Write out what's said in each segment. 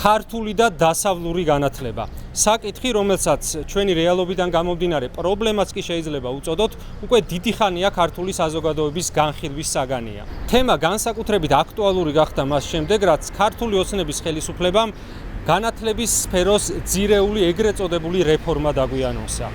ქართული და დასავლური განათლება. საკითხი, რომელსაც ჩვენი რეალობიდან გამომდინარე პრობლემაც კი შეიძლება უწოდოთ, უკვე დიდი ხანია ქართული საზოგადოების განხილვის საგანია. თემა განსაკუთრებით აქტუალური გახდა მას შემდეგ, რაც ქართული ოცნების ხელისუფლებამ განათლების სფეროს ძირეული ეგრეთ წოდებული რეფორმა დაგვიანონსა.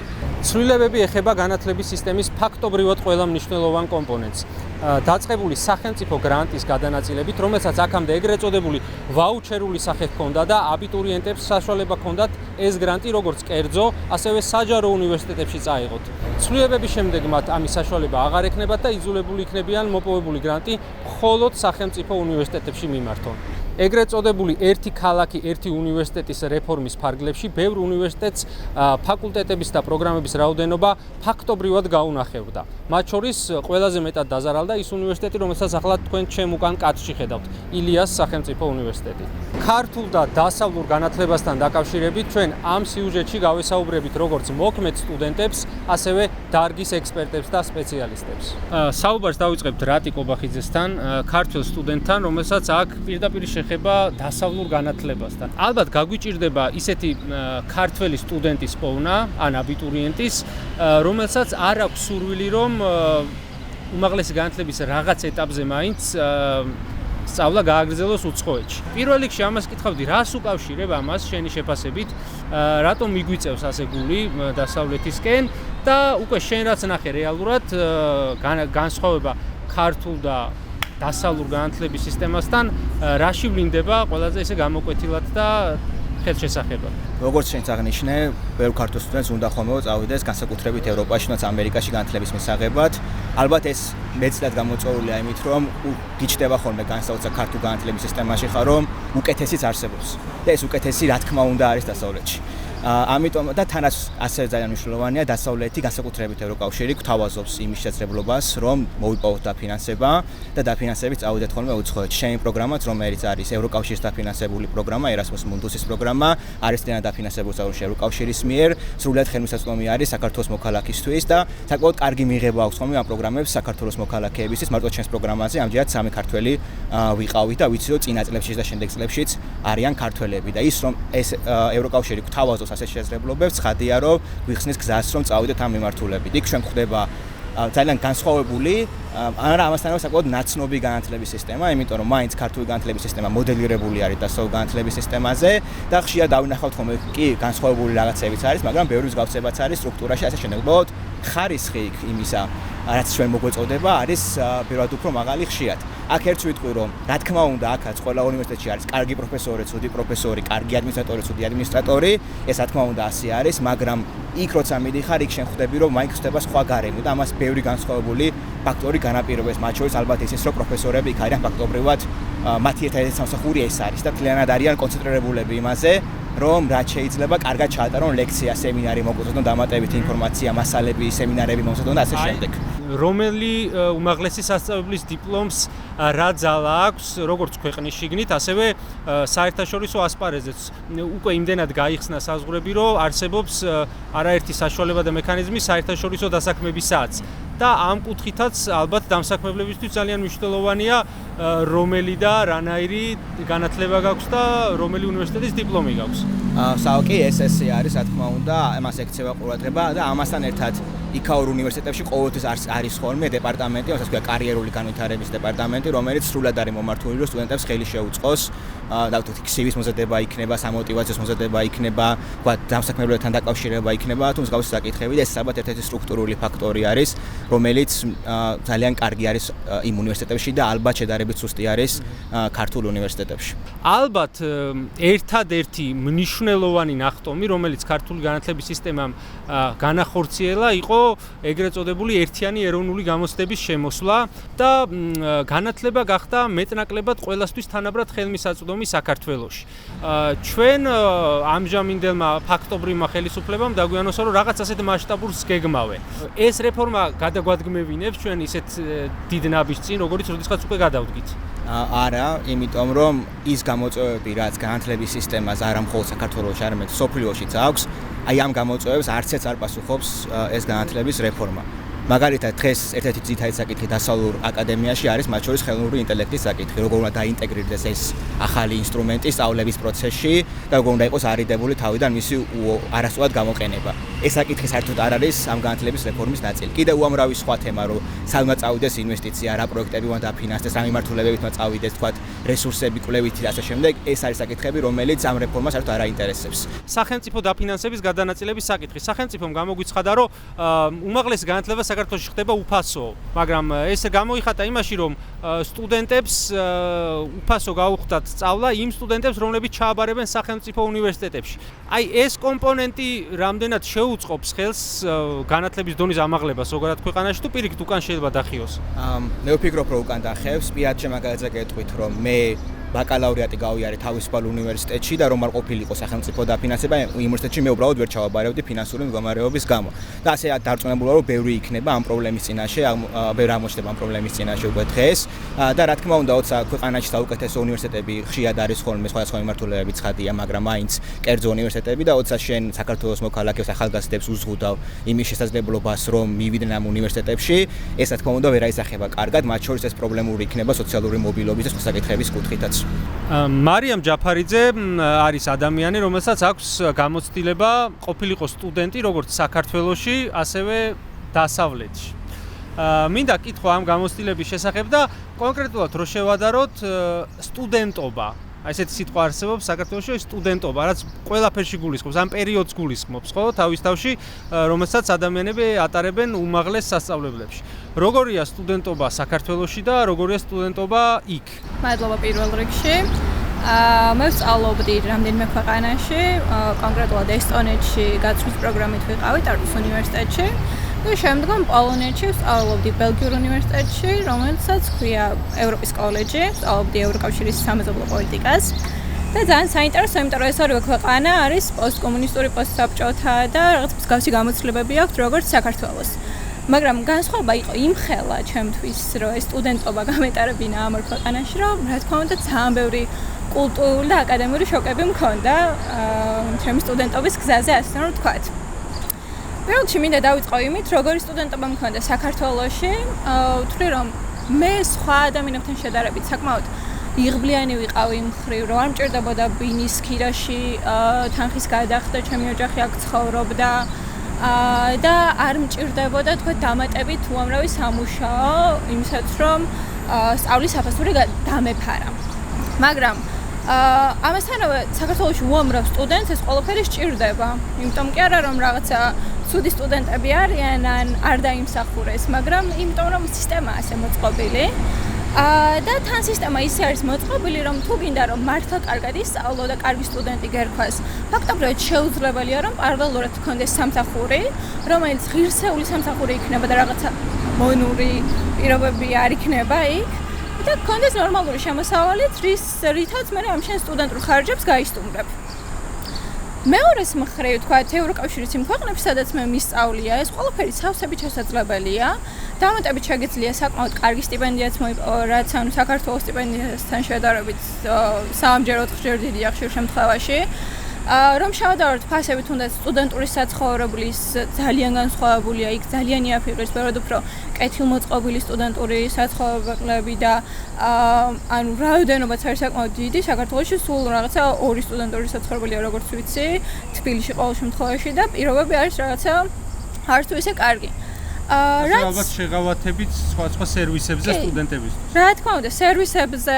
ცვლილებები ეხება განათლების სისტემის ფაქტობრივად ყველა მნიშვნელოვან კომპონენტს. დაწყებული სახელმწიფო გრანტის გადანაწილებით, რომელსაც აქამდე ეგრეთ წოდებული ვაუჩერული სახე ჰქონდა და აბიტურიენტებს საშუალება ჰქონდათ ეს გრანტი როგორც კერძო, ასევე საჯარო უნივერსიტეტებში წაიღოთ. ცვლილებების შემდეგ მათ ამის საშუალება აღარ ექნებათ და იძულებული იქნებიან მოპოვებული გრანტი მხოლოდ სახელმწიფო უნივერსიტეტებში მიმართონ. ეგრეთ წოდებული ერთი ქალაქი, ერთი უნივერსიტეტის რეფორმის ფარგლებში ბევრ უნივერსიტეტს ფაკულტეტების და პროგრამების რაოდენობა ფაქტობრივად გაუნახებდა. მათ შორის ყველაზე მეტად დაზარალდა ის უნივერსიტეტი, რომელსაც ახლა თქვენ ჩემ უკან კადრში ხედავთ, ილიას სახელმწიფო უნივერსიტეტი. ქართულ და დასავლურ განათლებასთან დაკავშირებით ჩვენ ამ სიუჟეტში გავესაუბრებით როგორც მოქმედ სტუდენტებს, ასევე დარგის ექსპერტებს და სპეციალისტებს. საუბარს დავიწყებთ რატი კობახიძესთან, ქართველ სტუდენტთან, რომელსაც აქ პირდაპირ ეხება დასავლურ განათლებასთან. ალბათ გაგვიჭირდება ისეთი ქართველი სტუდენტის პოვნა, ან აბიტურიენტის, რომელსაც არ აქვს სურვილი, რომ უმაღლესი განათლების რაღაც ეტაპზე მაინც სწავლა გააგრძელოს უცხოეთში. პირველ რიგში ამას კითხავდი, რას უკავშირებ ამას შენი შეფასებით, რატომ მიგვიწევს ასე გული დასავლეთისკენ და უკვე შენ რაც ნახე რეალურად განსხვავება ქართულ და დასავლურ განათლების სისტემასთან რაში ვლინდება ყველაზე ესე გამოკვეთილად და ხელშესახებად. როგორც შენც აღნიშნე, ბევრ ქართულ სტუდენტს უნდა ხოლმე წავიდეს განსაკუთრებით ევროპაში, თუნდაც ამერიკაში განათლების მისაღებად. ალბათ ეს მეცნიერად გამოწვეულია იმით, რომ გიჩნდება ხოლმე განსაკუთრებით ქართულ განათლების სისტემაში ხარ, რომ უკეთესიც არსებობს. და ეს უკეთესი რა თქმა უნდა არის დასავლეთში. ამიტომ და თანაც ასე ძალიან მნიშვნელოვანია დასავლეთი, განსაკუთრებით ევროკავშირი გვთავაზობს იმის შესაძლებლობას, რომ მოვიპოვოთ დაფინანსება და დაფინანსებით წავიდეთ ხოლმე უცხოეთში. შენი პროგრამაც, რომელიც არის ევროკავშირის დაფინანსებული პროგრამა, Erasmus Mundus-ის პროგრამა, არის დენა დაფინანსებული ევროკავშირის მიერ, სრულად ხელმისაწვდომი არის საქართველოს მოქალაქისთვის და საკმაოდ კარგი მიღება აქვს ხოლმე ამ პროგრამებს საქართველოს მოქალაქეებისთვის. მარტო ჩვენს პროგრამაზე ამჯერად 3 ქართველი ვიყავით და ვიცი, რომ წინა წლებშიც და შემდეგ წლებშიც არიან ქართველები და ის რომ ეს ევროკავშირი გვთავაზობს ასე შესაძლებლობებს, ცხადია, რომ გვიხსნის გზას, რომ წავიდეთ ამ მიმართულებით. იქ ჩვენ გვხვდება ძალიან განსხვავებული, არა ამასთანავე საკმაოდ ნაცნობი განათლების სისტემა, იმიტომ რომ მაინც ქართული განათლების სისტემა მოდელირებული არის დასავლურ განათლების სისტემაზე და ხშირად დავინახავთ ხოლმე კი განსხვავებული რაღაცებიც არის, მაგრამ ბევრი მსგავსებაც არის სტრუქტურაში, ასე შემდეგ. უბრალოდ ხარისხი იქ იმისა, რაც ჩვენ მოგვეწოდება, არის პირველად უფრო მაღალი ხშირად. აქ ერთს ვიტყვი, რომ რა თქმა უნდა, აქაც ყველა უნივერსიტეტში არის კარგი პროფესორი, ცუდი პროფესორი, კარგი ადმინისტრატორი, ცუდი ადმინისტრატორი, ეს რა თქმა უნდა ასე არის, მაგრამ იქ როცა მიდიხარ, იქ შენ ხვდები, რომ მაინც ხდება სხვა გარემო და ამას ბევრი განსხვავებული ფაქტორი განაპირობებს, მათ შორის ალბათ ისიც, რომ პროფესორები იქ არიან ფაქტობრივად მათი ერთადერთი სამსახური ეს არის და მთლიანად არიან კონცენტრირებულები იმაზე, რომ რაც შეიძლება კარგად ჩაატარონ ლექცია, სემინარი, მოგვაწოდონ დამატებითი ინფორმაცია, მასალები, სემინარები მოგვაწოდონ და ასე შემდეგ. რომელი უმაღლესი სასწავლებლის დიპლომს რა ძალა აქვს, როგორც ქვეყნის შიგნით, ასევე საერთაშორისო ასპარეზეც. უკვე იმდენად გაიხსნა საზღვრები, რომ არსებობს არაერთი საშუალება და მექანიზმი საერთაშორისო დასაქმებისაც. და ამ კუთხითაც ალბათ დამსაქმებლებისთვის ძალიან მნიშვნელოვანია, რომელი და რანაირი განათლება გაქვს და რომელი უნივერსიტეტის დიპლომი გაქვს. საოკი SS არის, რა თქმა უნდა, ამას ექცევა ყურადღება და ამასთან ერთად იქაურ უნივერსიტეტებში ყოველთვის არის ხოლმე დეპარტამენტი, რასაც ქვია კარიერული განვითარების დეპარტამენტი, რომელიც სრულად არის მომართული, რომ სტუდენტებს ხელი შეუწყოს, და თუნდაც CV-ის მოზადება იქნება, სამოტივაციო მოზადება იქნება, თქვა დამსაქმებლებთან დაკავშირება იქნება, თუ მსგავსი საკითხები და ეს ალბათ ერთ-ერთი სტრუქტურული ფაქტორი არის, რომელიც ძალიან კარგი არის იმ უნივერსიტეტებში და ალბათ შედარებით სუსტი არის ქართულ უნივერსიტეტებში. ალბათ ერთადერთი მნიშვნელოვანი ნახტომი, რომელიც ქართული განათლების სისტემამ განახორციელა, იყო ეგრეთ წოდებული ერთიანი ეროვნული გამოცდების შემოსვლა და განათლება გახდა მეტნაკლებად ყველასთვის თანაბრად ხელმისაწვდომი საქართველოში. ჩვენ ამჟამინდელმა ფაქტობრივმა ხელისუფლებამ დაგვიანოსა, რომ რაღაც ასეთ მასშტაბურს გეგმავენ. ეს რეფორმა გადაგვადგმევინებს ჩვენ ისეთ დიდ ნაბიჯს წინ, როგორც როდესაც უკვე გადავდგით. არა, იმიტომ რომ ის გამოწვევები, რაც განათლების სისტემას არა მხოლოდ საქართველოში, არამედ სოფლიოშიც აქვს, აი ამ გამოწვევებს არცერთ არ პასუხობს ეს განათლების რეფორმა. მაგალითად დღეს ერთ-ერთი ძირითადი საკითხი დასავლურ აკადემიაში არის მათ შორის ხელოვნური ინტელექტის საკითხი, როგორ უნდა დაინტეგრირდეს ეს ახალი ინსტრუმენტი სწავლების პროცესში და როგორ უნდა იყოს არიდებული თავიდან მისი არასწორად გამოყენება. ეს საკითხი საერთოდ არ არის ამ განათლების რეფორმის ნაწილი. კიდევ უამრავი სხვა თემა, რომ სად უნდა წავიდეს ინვესტიცია, რა პროექტები უნდა დაფინანსდეს, რა მიმართულებებით უნდა წავიდეს, თქვათ, რესურსები, კვლევითი და ასე შემდეგ, ეს არის საკითხები, რომელიც ამ რეფორმას საერთოდ არ აინტერესებს. სახელმწიფო დაფინანსების გადანაწილების საკითხი. სახელმწიფომ გამოგვიცხადა, რომ უმაღლესი განათლება საქართველოში ხდება უფასო, მაგრამ ეს გამოიხატა იმაში, რომ სტუდენტებს უფასო გაუხდათ სწავლა იმ სტუდენტებს, რომლებიც ჩააბარებენ სახელმწიფო უნივერსიტეტებში. აი ეს კომპონენტი რამდენად შეუწყობს ხელს განათლების დონის ამაღლებას ზოგადად ქვეყანაში თუ პირიქით უკან შეიძლება დახიოს? მე ვფიქრობ, რომ უკან დახევს. პირად შემაგალითზე გეტყვით, რომ მე ბაკალავრიატი გავიარე თავისუფალ უნივერსიტეტში და რომ არ ყოფილიყო სახელმწიფო დაფინანსება უნივერსიტეტში მე უბრალოდ ვერ ჩავაბარებდი ფინანსური მდგომარეობის გამო. და ასე დარწმუნებულა რომ ბევრი იქნება ამ პრობლემის წინაშე, ბევრი აღმოჩნდება ამ პრობლემის წინაშე უკვე დღეს და რა თქმა უნდა, როცა ქვეყანაში საუკეთესო უნივერსიტეტები ხშირად არის ხოლმე სხვადასხვა მიმართულებებით ცხადია, მაგრამ მაინც კერძო უნივერსიტეტები და როცა შენ საქართველოს მოქალაქეებს ახალგაზრდებს უზღუდავ იმის შესაძლებლობას რომ მივიდნენ ამ უნივერსიტეტებში, ეს რა თქმა უნდა ვერ აისახება კარგად, მათ შორის ეს პრობლემური იქნება სოციალური მობილობის და სხვა საკითხების კუთხითაც. მარიამ ჯაფარიძე არის ადამიანი, რომელსაც აქვს გამოცდილება ყოფილიყო სტუდენტი როგორც საქართველოში, ასევე დასავლეთში. მინდა კითხვა ამ გამოცდილების შესახებ და კონკრეტულად რო შევადაროთ სტუდენტობა. აი ესეთი სიტყვა არსებობს საქართველოში სტუდენტობა, რაც ყველაფერში გულისხმობს, ამ პერიოდს გულისხმობს, ხო, თავის თავში, რომელსაც ადამიანები ატარებენ უმაღლეს სასწავლებლებში. როგორია სტუდენტობა საქართველოში და როგორია სტუდენტობა იქ? მადლობა პირველ რიგში. მე ვსწავლობდი რამდენიმე ქვეყანაში, კონკრეტულად ესტონეთში გაცვლის პროგრამით ვიყავი ტარტუს უნივერსიტეტში. და შემდგომ პოლონეთში ვსწავლობდი ბელგიურ უნივერსიტეტში, რომელსაც ჰქვია ევროპის კოლეჯი, ვსწავლობდი ევროკავშირის სამეზობლო პოლიტიკას. და ძალიან საინტერესო, იმიტომ რომ ეს ორივე ქვეყანა არის პოსტკომუნისტური პოსტსაბჭოთა და რაღაც მსგავსი გამოცდილებები აქვს როგორც საქართველოს. მაგრამ განსხვავება იყო იმხელა ჩემთვის, რომ ეს სტუდენტობა გამეტარებინა ამ ორ ქვეყანაში, რომ რა თქმა უნდა ძალიან ბევრი კულტურული და აკადემიური შოკები მქონდა ჩემი სტუდენტობის გზაზე, ასე რომ ვთქვათ. პირველ რიგში მინდა დავიწყო იმით, როგორი სტუდენტობა მქონდა საქართველოში. ვთვლი, რომ მე სხვა ადამიანებთან შედარებით საკმაოდ იღბლიანი ვიყავი იმ მხრივ, რომ არ მჭირდებოდა ბინის ქირაში თანხის გადახდა, ჩემი ოჯახი აქ ცხოვრობდა და არ მჭირდებოდა თქვა დამატებით უამრავი სამუშაო იმისაც, რომ სწავლის საფასური დამეფარა. მაგრამ ამასთანავე საქართველოში უამრავ სტუდენტს ეს ყველაფერი სჭირდება. იმიტომ კი არა რომ რაღაცა ცუდი სტუდენტები არიან ან არ დაიმსახურეს, მაგრამ იმიტომ რომ სისტემა ასე მოწყობილი. და თან სისტემა ისე არის მოწყობილი, რომ თუ გინდა რომ მართლა კარგად ისწავლო და კარგი სტუდენტი გერქვას, ფაქტობრივად შეუძლებელია რომ პარალელურად გქონდეს სამსახური, რომელიც ღირსეული სამსახური იქნება და რაღაცა მონური პირობები არ იქნება იქ. და გქონდეს ნორმალური შემოსავალიც, რითაც მე ამ შენ სტუდენტურ ხარჯებს გაისტუმრებ. მეორეს მხრივ, თქვათ, ევროკავშირის იმ ქვეყნებში, სადაც მე მისწავლია, ეს ყველაფერი სავსებით შესაძლებელია. დამატებით შეგიძლია საკმაოდ კარგი სტიპენდიაც მოიპოვო, რაც ანუ საქართველოს სტიპენდიასთან შედარებით საამჯეროდ ხშირ დიდია ხშირ შემთხვევაში. რომ შევადაროთ ფასები თუნდაც სტუდენტური საცხოვრებლის ძალიან განსხვავებულია, იქ ძალიან იაფიღებს, ბევრად უფრო კეთილმოწყობილი სტუდენტური საცხოვრებლები და ანუ რაოდენობაც არის საკმაოდ დიდი. საქართველოში სულ რაღაცა 2 სტუდენტური საცხოვრებელია, როგორც ვიცი, თბილისში ყოველ შემთხვევაში და პირობები არის რაღაცა არც თუ ისე კარგი. ალბათ შეღავათებით სხვა სერვისებზე სტუდენტებისთვის. რა თქმა უნდა, სერვისებზე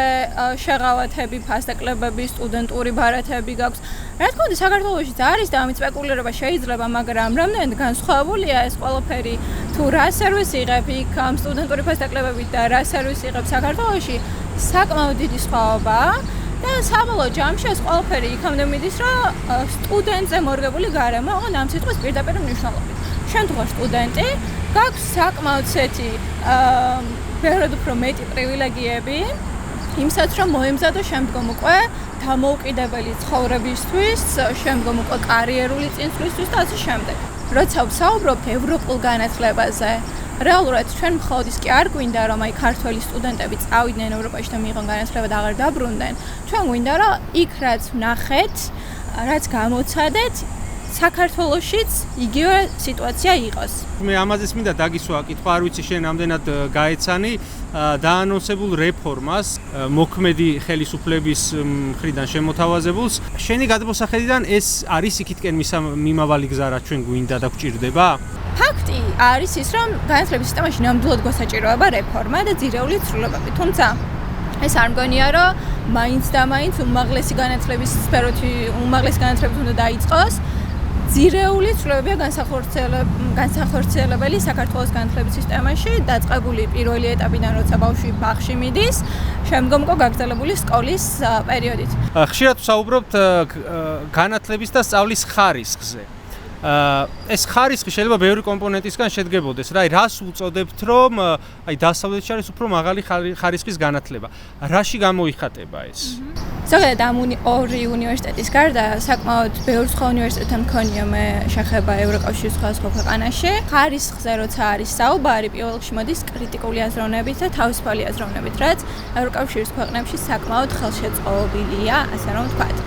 შეღავათები, ფასდაკლებები, სტუდენტური ბარათები გაქვს. რა თქმა უნდა, საქართველოშიც არის და ამით სპეკულირება შეიძლება, მაგრამ რამდენად განსხვავებულია ეს ყველაფერი, თუ რა სერვისი იღებ იქ ამ სტუდენტური ფასდაკლებებით და რა სერვისი იღებ საქართველოში, საკმაოდ დიდი სხვაობაა. და საბოლოო ჯამში ეს ყველაფერი იქამდე მიდის, რომ სტუდენტზე მორგებული გარემო ოღონდ ამ სიტყვის პირდაპირ მნიშვნელობით. შენ თუ ხარ სტუდენტი, გაქვს საკმაოდ ისეთი ბევრად უფრო მეტი პრივილეგიები, იმსაც რომ მოემზადო შემდგომ უკვე დამოუკიდებელი ცხოვრებისთვის, შემდგომ უკვე კარიერული წინსვლისთვის და ასე შემდეგ. როცა ვსაუბრობთ ევროპულ განათლებაზე, რეალურად ჩვენ მხოლოდ ის კი არ გვინდა რომ აი ქართველი სტუდენტები წავიდნენ ევროპაში და მიიღონ განათლება და აღარ დაბრუნდნენ. ჩვენ გვინდა რომ იქ რაც ვნახეთ, რაც გამოცადეთ, საქართველოშიც იგივე სიტუაცია იყოს. მე ამაზეც მინდა დაგისვა კითხვა, არ ვიცი შენ ამდენად გაეცანი დაანონსებულ რეფორმას მოქმედი ხელისუფლების მხრიდან შემოთავაზებულს. შენი გადმოსახედიდან ეს არის იქითკენ მიმავალი გზა, რაც ჩვენ გვინდა და გვჭირდება? ფაქტი არის ის, რომ განათლების სისტემაში ნამდვილად გვასაჭიროება რეფორმა და ძირეული ცვლილებები. თუმცა ეს არ მგონია, რომ მაინც და მაინც უმაღლესი განათლების სფეროთი, უმაღლესი განათლებით უნდა დაიწყოს. ძირეული ცვლილებებია განსახორციელებელი საქართველოს განათლების სისტემაში, დაწყებული პირველი ეტაპიდან, როცა ბავშვი ბაღში მიდის, შემდგომ უკვე გაგრძელებული სკოლის პერიოდით. ხშირად ვსაუბრობთ განათლების და სწავლის ხარისხზე. ეს ხარისხი შეიძლება ბევრი კომპონენტისგან შედგებოდეს. რას უწოდებთ, რომ დასავლეთში არის უფრო მაღალი ხარისხის განათლება? რაში გამოიხატება ეს? ზოგადად ამ ორი უნივერსიტეტის გარდა საკმაოდ ბევრ სხვა უნივერსიტეტთან მქონია მე შეხება ევროკავშირის სხვადასხვა ქვეყანაში. ხარისხზე როცა არის საუბარი, პირველ რიგში მოდის კრიტიკული აზროვნებით და თავისუფალი აზროვნებით, რაც ევროკავშირის ქვეყნებში საკმაოდ ხელშეწყობილია, ასე რომ ვთქვათ.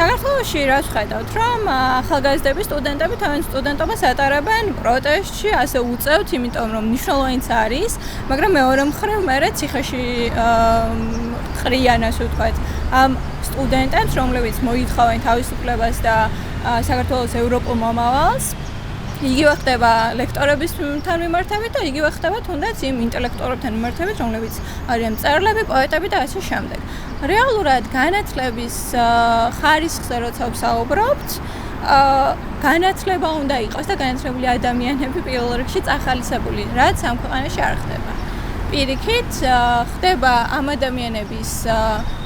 საქართველოში რაც ვხედავთ, რომ ახალგაზრდები სტუდენტები თავიანთ სტუდენტობას ატარებენ პროტესტში, ასე უწევთ, იმიტომ რომ მნიშვნელოვანიც არის, მაგრამ მეორე მხრივ მერე ციხეში ყრიან, ასე ვთქვათ, ამ სტუდენტებს, რომლებიც მოითხოვენ თავისუფლებას და საქართველოს ევროპულ მომავალს. იგივე ხდება ლექტორებთან მიმართებით და იგივე ხდება თუნდაც იმ ინტელექტუალებთან მიმართებით, რომლებიც არიან მწერლები, პოეტები და ასე შემდეგ. რეალურად განათლების ხარისხზე როცა ვსაუბრობთ, განათლება უნდა იყოს და განათლებული ადამიანები პირველ რიგში წახალისებული, რაც ამ ქვეყანაში არ ხდება. პირიქით, ხდება ამ ადამიანების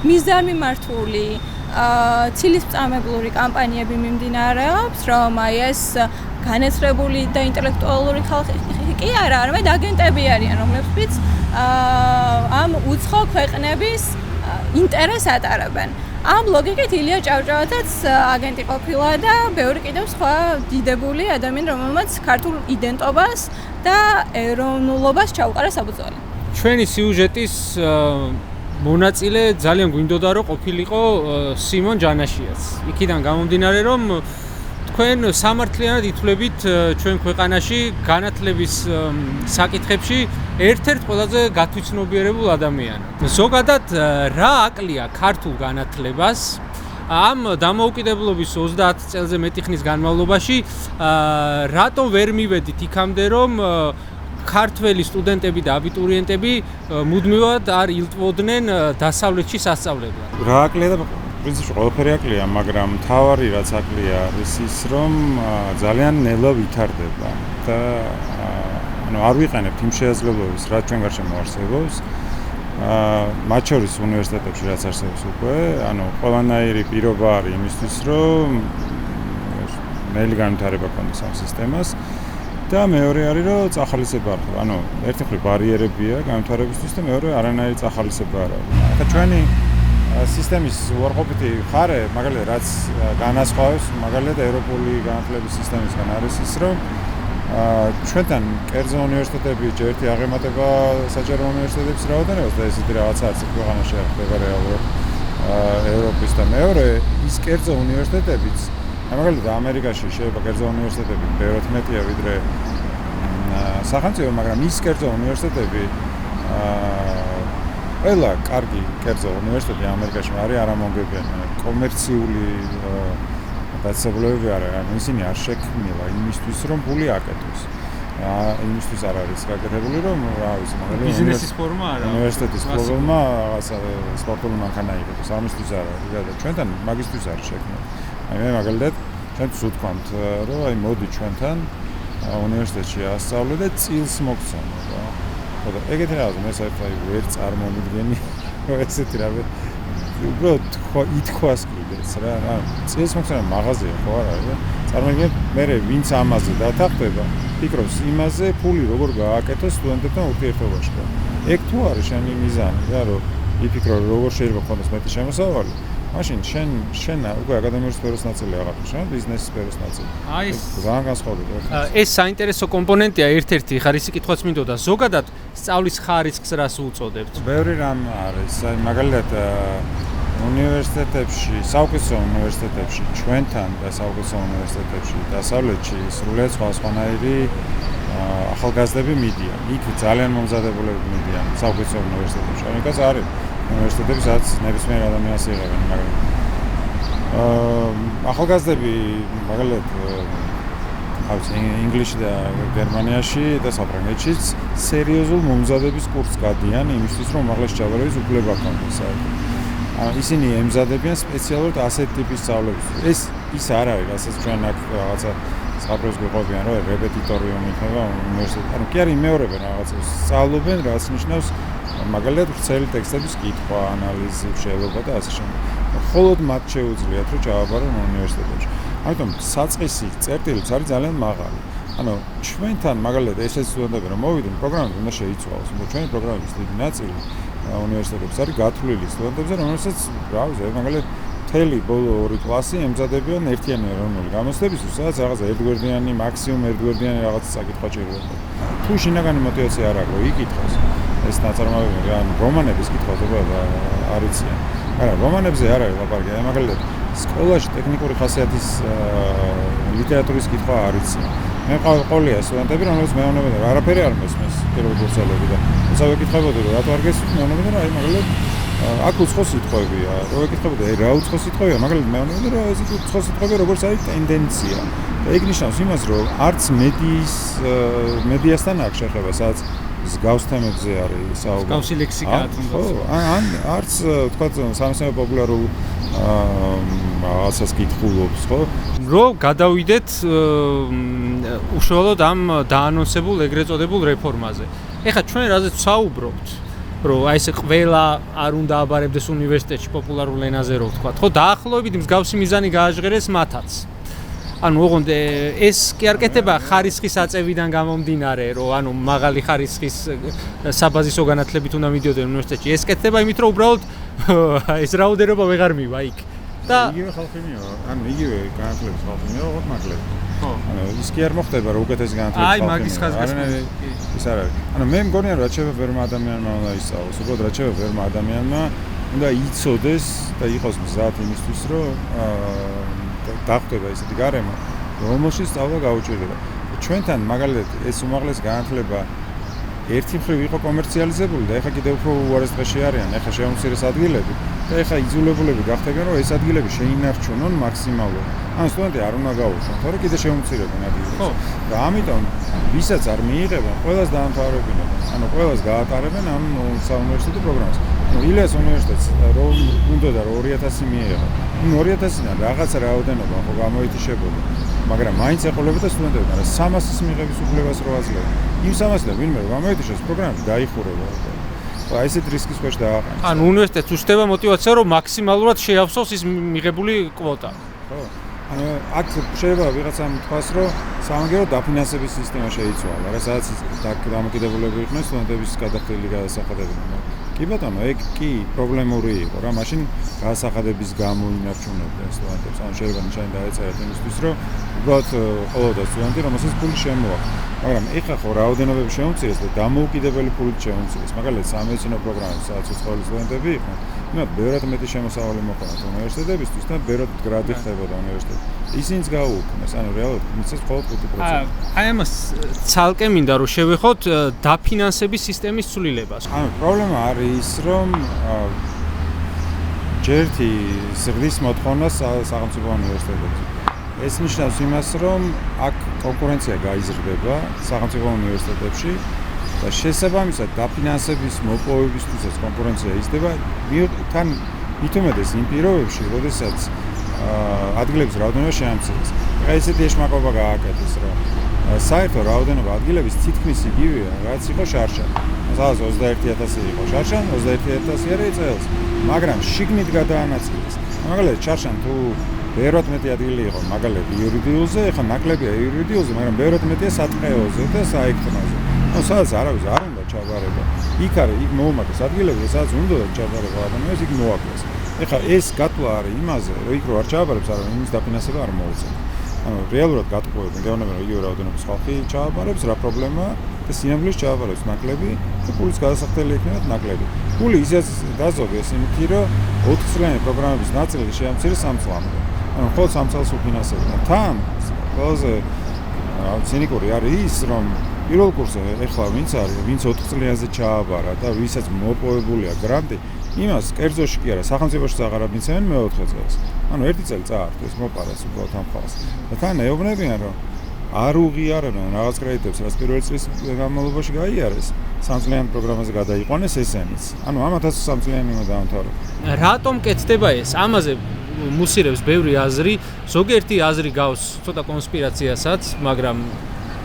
მიზანმიმართული ცილისწამებლური კამპანიები მიმდინარეობს, რომ აი ეს განათლებული და ინტელექტუალური ხალხი კი არა, არამედ აგენტები არიან, რომლებიც ამ უცხო ქვეყნების ინტერესს ატარებენ. ამ ლოგიკით ილია ჭავჭავაძეც აგენტი ყოფილა და ბევრი კიდევ სხვა დიდებული ადამიანი, რომელმაც ქართულ იდენტობას და ეროვნულობას ჩაუყარა საბრძოლო. ჩვენი სიუჟეტის მონაწილე ძალიან გვინდოდა რომ ყოფილიყო სიმონ ჯანაშიაც. იქიდან გამომდინარე რომ თქვენ სამართლიანად ითვლებით ჩვენ ქვეყანაში განათლების საკითხებში ერთ-ერთ ყველაზე გათვითცნობიერებულ ადამიანად. ზოგადად რა აკლია ქართულ განათლებას ამ დამოუკიდებლობის 30 წელზე მეტი ხნის განმავლობაში რატომ ვერ მივედით იქამდე რომ ქართველი სტუდენტები და აბიტურიენტები მუდმივად არ ილტვოდნენ დასავლეთში სასწავლებლად. რა აკლია და პრინციპში ყველაფერი აკლია, მაგრამ მთავარი რაც აკლია არის ის, რომ ძალიან ნელა ვითარდება და არ ვიყენებთ იმ შესაძლებლობებს, რაც ჩვენ გარშემო არსებობს. მათ შორის უნივერსიტეტებში რაც არსებობს უკვე, ყველანაირი პირობა არის იმისთვის, რომ ნელი განვითარება ქონდეს ამ სისტემას. და მეორე არის რომ წახალისება არ ხდება. ერთი მხრივ ბარიერებია განვითარებისთვის და მეორე არანაირი წახალისება არ არის. ახლა ჩვენი სისტემის უარყოფითი მხარე, მაგალითად რაც განასხვავებს მაგალითად ევროპული განათლების სისტემისგან არის ის, რომ ჩვენთან კერძო უნივერსიტეტები ჯერთი აღემატება საჯარო უნივერსიტეტების რაოდენობას და ესეთი რაღაცა არც ქვეყანაში არ ხდება რეალურად ევროპის და მეორე ის კერძო უნივერსიტეტებიც მაგალითად ამერიკაში შეიძლება კერძო უნივერსიტეტები ბევრად მეტია ვიდრე სახელმწიფო, მაგრამ ის კერძო უნივერსიტეტები ყველა კარგი კერძო უნივერსიტეტი ამერიკაში არის არამონგებიანი, კომერციული დაწესებულებები არ არის, ისინი არ შექმნილა იმისთვის, რომ ფული აკეთოს. იმისთვის არ არის გაკეთებული, რომ რა ვიცი, მაგალითად ბიზნესის ფორმა არა. უნივერსიტეტის ფორმა რაღაცა სპორტული მანქანა იკეთოს, ამისთვის არ არის. და ჩვენთან მაგისტრის არ შექმნილი. მე მაგალითად ჩვენც ვთქვამთ, რომ აი მოდი ჩვენთან უნივერსიტეტში ასწავლე და წილს მოგცემო რა. ხოდა ეგეთი რაღაცა მე საერთოდ ვერ წარმომიდგენი, რომ ესეთი რა უბრალოდ ითქვას კიდეც რა. წილს მოგცემო მაღაზია ხო არ არის? წარმოგიდგენთ მე ვინც ამაზე დათანხმდება, ფიქრობს იმაზე ფული როგორ გააკეთოს სტუდენტებთან ურთიერთობაში. ეგ თუ არის შენი მიზანი რა, რომ იფიქრო როგორ შეიძლება ქონდეს მეტი შემოსავალი. მაშინ შენ უკვე აკადემიური სფეროს ნაწილი აღარ ხარ, ბიზნესის სფეროს ნაწილი. აი ეს ძალიან განსხვავდება. ეს საინტერესო კომპონენტია ერთ-ერთი, ხარ ისი კითხვაც მინდოდა. ზოგადად სწავლის ხარისხს რას უწოდებთ? ბევრი რამ არის. აი მაგალითად უნივერსიტეტებში, საუკეთესო უნივერსიტეტებში, ჩვენთან და საუკეთესო უნივერსიტეტებში დასავლეთში სრულიად სხვადასხვანაირი ახალგაზრდები მიდიან. იქ ძალიან მომზადებულები მიდიან საუკეთესო უნივერსიტეტებში. ამიტომაც არის უნივერსიტეტები, სადაც ნებისმიერ ადამიანს იღებენ, მაგრამ ახალგაზრდები მაგალითად ინგლისში და გერმანიაში და საფრანგეთშიც სერიოზულ მომზადების კურსს გადიან იმისთვის, რომ უმაღლესი ჯავრების უფლება ჰქონდეს. ისინი ემზადებიან სპეციალურად ასეთ ტიპის სწავლების. ეს ის არ არის, რასაც ჩვენ აქ რაღაცა საფროს გვიყვებიან, რომ რეპეტიტორიუმი იქნება უნივერსიტეტში. ანუ კი არ იმეორებენ რაღაცას, სწავლობენ, რაც ნიშნავს მაგალითად ვრცელი ტექსტების კითხვა, ანალიზი, მშენებლობა და ასე შემდეგ. მხოლოდ მათ შეუძლიათ, რომ ჩააბარონ უნივერსიტეტებში. ამიტომ საწყისი წერტილიც არის ძალიან მაღალი. ანუ ჩვენთან მაგალითად ესეც სტუდენტები რომ მოვიდნენ, პროგრამები უნდა შეიცვალოს, მაგრამ ჩვენი პროგრამების დიდი ნაწილი უნივერსიტეტებში არის გათვლილი სტუდენტებზე, რომელსაც რა ვიცი, მაგალითად მთელი ბოლო 2 კლასი ემზადებიან ერთიანი ეროვნული გამოცდებისთვის, სადაც რაღაც ერთგვერდიანი, მაქსიმუმ ერთგვერდიანი რაღაც საკითხვა ჭირდება. თუ შინაგანი мотиваცია არ აქვს, იკითხოს ეს ნაწარმოებები, ან რომანების კითხვა არ იციან. არა, რომანებზე არ არის ლაპარაკი, მაგალითად სკოლაში ტექნიკური ხასიათის ლიტერატურის კითხვა არ იციან. მე ყოლია სტუდენტები, რომლებიც მეუბნებიან, არაფერი არ მესმის პირველ კურსელები და როცა ვეკითხებოდი, რომ რატო არ გესმის, მეუბნებიან, რომ აი მაგალითად აქ უცხო სიტყვებია, რო ვეკითხებოდი, აი რა უცხო სიტყვებია, მაგალითად მეუბნებიან, რომ ეს უცხო სიტყვები როგორც არის ტენდენცია. და ეგ ნიშნავს იმას, რომ არც მედიასთან აქვს შეხება, სადაც მსგავს თემებზე არის საუბარი. მსგავსი ლექსიკაა თუნდაც. ხო, ან არც თქვა სამეცნიერო პოპულარულ რაღაცას კითხულობს, ხო? რომ გადავიდეთ უშუალოდ ამ დაანონსებულ ეგრეთ წოდებულ რეფორმაზე. ეხლა ჩვენ რაზეც ვსაუბრობთ, რომ აი ესე ყველა არ უნდა აბარებდეს უნივერსიტეტში პოპულარულ ენაზე რო ვთქვა, ხო, დაახლოებით მსგავსი მიზანი გააჟღერეს მათაც. ანუ ოღონდ ეს კი არ კეთება ხარისხის აწევიდან გამომდინარე, რომ ანუ მაღალი ხარისხის საბაზისო განათლებით უნდა მიდიოდნენ უნივერსიტეტში. ეს კეთდება იმით, რომ უბრალოდ ეს რაოდენობა ვეღარ მივა იქ. და იგივე ხალხინია, ანუ იგივე განათლების ხალხინია, ოღონდ მაგლები. ხო. ანუ ის კი არ მოხდება, რომ უკეთესი განათლების ხალხი. აი, მაგის ხაზს გასმენთ. ის არ არის. ანუ მე მგონია, რომ რაც შეიძლება ვერმა ადამიანმა უნდა ისწავლოს, უბრალოდ რაც შეიძლება ვერმა ადამიანმა უნდა იცოდეს და იყოს მზად იმისთვის, რომ დახვდება ისეთი გარემო, რომელშიც სწავლა გაუჭირდება. ჩვენთან მაგალითად ეს უმაღლესი განათლება ერთი მხრივ იყო კომერციალიზებული და ეხლა კიდევ უფრო უარეს დღეში არიან, ეხლა შეუმცირეს ადგილები და ეხლა იძულებულები გახდებიან, რომ ეს ადგილები შეინარჩუნონ მაქსიმალურად. ანუ სტუდენტი არ უნდა გაუშვან, თორე კიდე შეუმცირებენ ადგილებს. და ამიტომ ვისაც არ მიიღებენ, ყველას დაამთავრებინებენ. ანუ ყველას გაატარებენ ამ საუნივერსიტეტო პროგრამას. ილიას უნივერსიტეტს რომ უნდა და 2000 მიიღო. 2000-დან რაღაც რაოდენობა ხო გამოითიშებოდა. მაგრამ მაინც ეყოლებოდა სტუდენტები, მაგრამ 300-ის მიღების უფლებას რო აძლევენ. იმ 300-დან ვინმე რომ გამოეთიშოს პროგრამები დაიხურება. ხო, ესეთ რისკის ქვეშ დააყენეს. ანუ უნივერსიტეტს უშდება мотиваცია, რომ მაქსიმალურად შეავსოს ის მიღებული კვოტა. ხო. ანუ აქ შეიძლება ვიღაცამ თქვას, რომ სამაგერო დაფინანსების სისტემა შეიცვალა, რა სადაც დამოკიდებულები იყვნენ სტუდენტების გადახდილი გადასახადებები. კი ბატონო, ეგ კი პრობლემური იყო რა, მაშინ გადასახადების გამო ინარჩუნებდნენ სტუდენტებს. ანუ შეიძლება ნიშანი დაეწერათ იმისთვის, რომ უბრალოდ ყოველდღე სტუდენტი, რომელსაც ფული შემოაქვს. მაგრამ ეხლა ხო რაოდენობები შეუმცირეს და დამოუკიდებელი ფულით შეუმცირეს. მაგალითად, სამეცნიერო პროგრამებში, სადაც უცხოელი სტუდენტები იყვნენ, იმათ ბევრად მეტი შემოსავალი მოხდა უნივერსიტეტებისთვის და ბევრად გრადი ხდებოდა უნივერსიტეტში. ისინიც გაუქმეს, ანუ რეალურად მისცეს მხოლოდ 5%. აი ამას ცალკე მინდა რომ შევეხოთ დაფინანსების სისტემის ცვლილებას. ანუ პრობლემა არის ის, რომ ჯერთი ზრდის მოთხოვნა სახელმწიფო უნივერსიტეტებში. ეს ნიშნავს იმას, რომ აქ კონკურენცია გაიზრდება სახელმწიფო უნივერსიტეტებში და შესაბამისად დაფინანსების მოპოვებისთვისაც კონკურენცია იზრდება თან მით უმეტეს იმ პირობებში, როდესაც ადგილების რაოდენობა შეამცირდეს. ესეთი ეშმაკობა გააკეთეს, რომ საერთო რაოდენობა ადგილების თითქმის იგივეა, რაც იყო შარშან. სადაც 21000 იყო შარშან, 21000 არის წელს, მაგრამ შიგნით გადაანაწილეს. მაგალითად, შარშან თუ ბევრად მეტი ადგილი იყო, მაგალითად იურიდიულზე, ეხლა ნაკლებია იურიდიულზე, მაგრამ ბევრად მეტია სატყეოზე და საელექტრონოზე. ანუ სადაც არავის არ უნდა ჩაბარება. იქ არის, იქ მოუმატეს ადგილები, სადაც უნდა ჩაბარება ადამიანს, იქ მოაკლეს. ეხლა ეს გათვლა არის იმაზე, რომ იქ რო არ ჩააბარებს, არა იმის დაფინანსება არ მოუწევს. ანუ რეალურად გატყუებენ, გეუბნებიან, რომ იგივე რაოდენობის ხალხი ჩააბარებს, რა პრობლემაა და სინამდვილეს ჩააბარებს ნაკლები და პულის გადასახდელი იქნებათ ნაკლები. პული ისეც დაზოგეს იმითი, რომ 4 წლიანი პროგრამების ნაწილი შეამცირეს 3 წლამდე. ანუ მხოლოდ 3 წელს უფინანსებენ. თან ყველაზე ცინიკური არის ის, რომ პირველ კურსზე ეხლა ვინც არის, ვინც 4 წლიანზე ჩააბარა და ვისაც მოპოვებულია გრანტი, იმას კერძოში კი არა, სახელმწიფოშიც აღარ მიცემენ მე-4 წელს. ანუ 1 წელი წაართვეს მოპარეს უბრალოდ ამ ხალხს. და თან ეუბნებიან, რომ არ უღიარებენ რაღაც კრედიტებს, რაც პირველ წლის განმავლობაში გაიარეს, 3 წლიან პროგრამაზე გადაიყვანეს ესენიც. ანუ ამათაც 3 წლიანი უნდა დაამთავროს. რატომ კეთდება ეს? ამაზე მუსირებს ბევრი აზრი, ზოგიერთი აზრი გავს ცოტა კონსპირაციასაც, მაგრამ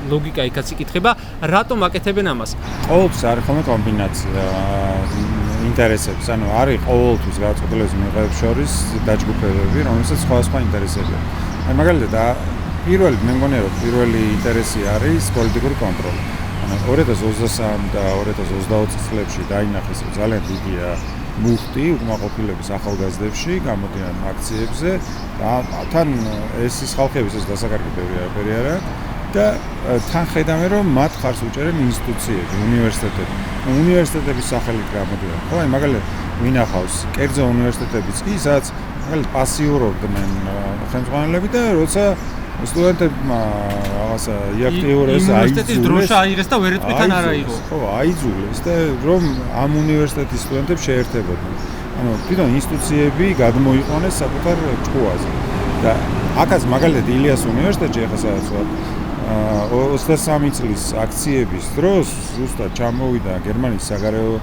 ლოგიკა იქაც იკითხება, რატომ აკეთებენ ამას? ყოველთვის არის ხოლმე კომბინაცია ინტერესებს, ანუ არის ყოველთვის გადაწყვეტილების მიღებებს შორის დაჯგუფებები, რომელსაც სხვა ინტერესებია. აი მაგალითად, მე მგონია, რომ პირველი ინტერესი არის პოლიტიკური კონტროლი. ანუ 2023 და 2020 წლებში დაინახეს, რომ ძალიან დიდია მუხტი უკმაყოფილების ახალგაზრდებში, გამოდიან აქციებზე და თან ეს ხალხების ეს დასაკარგი ბევრი არა და თან ხედავენ, რომ მათ ხარს უჭერენ ინსტიტუციები, უნივერსიტეტები. უნივერსიტეტების სახელით გამოდიან. ხო, აი მაგალითად ვინახავს კერძო უნივერსიტეტებიც კი, სადაც მაგალითად პასიურობდნენ ხელმძღვანელები და როცა სტუდენტებმა რაღაცა იაქტიურეს უნივერსიტეტის დროშა აიღეს და ვერეთმიდან არ აიღო. ხო, აიძულეს და რომ ამ უნივერსიტეტის სტუდენტებს შეერთებოდნენ. ანუ თვითონ ინსტიტუციები გადმოიყვანეს საკუთარ ჭკუაზე. და აქაც მაგალითად ილიას უნივერსიტეტში ახლა სადაც ვარ 23 წლის აქციების დროს ზუსტად ჩამოვიდა გერმანიის საგარეო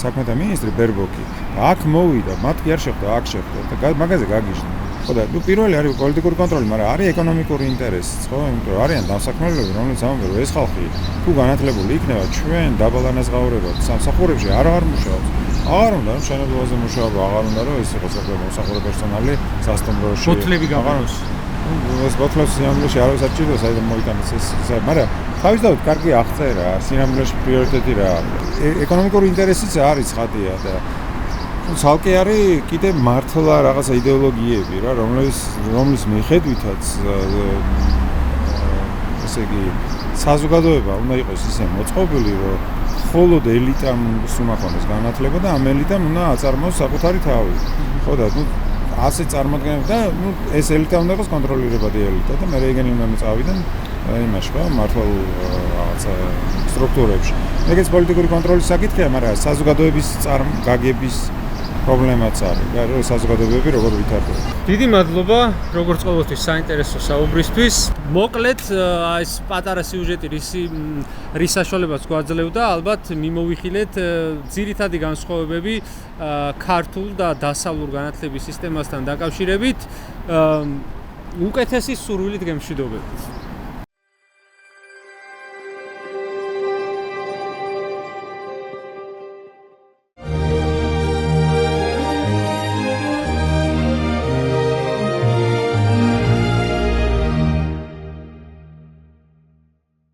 საქმეთა მინისტრი ბერბოკი. აქ მოვიდა, მათ კი არ შეხვდა, აქ შეხვდა და მაგაზე გაგიჟდა. ხო და პირველი არის პოლიტიკური კონტროლი, მაგრამ არის ეკონომიკური ინტერესიც, ხო? იმიტომ რომ არიან დამსაქმებლები, რომლებიც ამბობენ, რომ ეს ხალხი თუ განათლებული იქნება, ჩვენ დაბალანაზღაურებად სამსახურებში არ მუშაობს. აღარ უნდა რომ მშენებლობაზე მუშაობა, აღარ უნდა რომ ეს იყოს საკუთარ მომსახურე პერსონალი სასტუმროში. ბოთლები გაყაროს. ეს ბოთლებს სინამდვილეში არ ვსაჭიროა, საერთოდ მოიტანეს ეს, მაგრამ თავისთავად კარგი აღწერა, სინამდვილეში პრიორიტეტი რა არის. ეკონომიკური ინტერესიც არის ხატია და ცალკე არის კიდე მართლა რაღაცა იდეოლოგიები რა, რომლის მიხედვითაც ესე იგი საზოგადოება უნდა იყოს ისე მოწყობილი, რომ მხოლოდ ელიტამ სუმახონდეს განათლება და ამ ელიტამ უნდა აწარმოოს საკუთარი თავი. ხო და ასე წარმოადგენენ და ეს ელიტა უნდა იყოს კონტროლირებადი ელიტა და მე ეგენი უნდა წავიდნენ იმაში რა მართლ რაღაცა სტრუქტურებში. ეგეც პოლიტიკური კონტროლის საკითხია, მაგრამ საზოგადოების გაგების პრობლემაც არის. და საზოგადოებები როგორ ვითარდება. დიდი მადლობა, როგორც ყოველთვის საინტერესო საუბრისთვის. მოკლედ ეს პატარა სიუჟეტი რის საშუალებაც გვაძლევდა, ალბათ მიმოვიხილეთ ძირითადი განსხვავებები ქართულ და დასავლურ განათლების სისტემასთან დაკავშირებით. უკეთესი სურვილით გემშვიდობებით.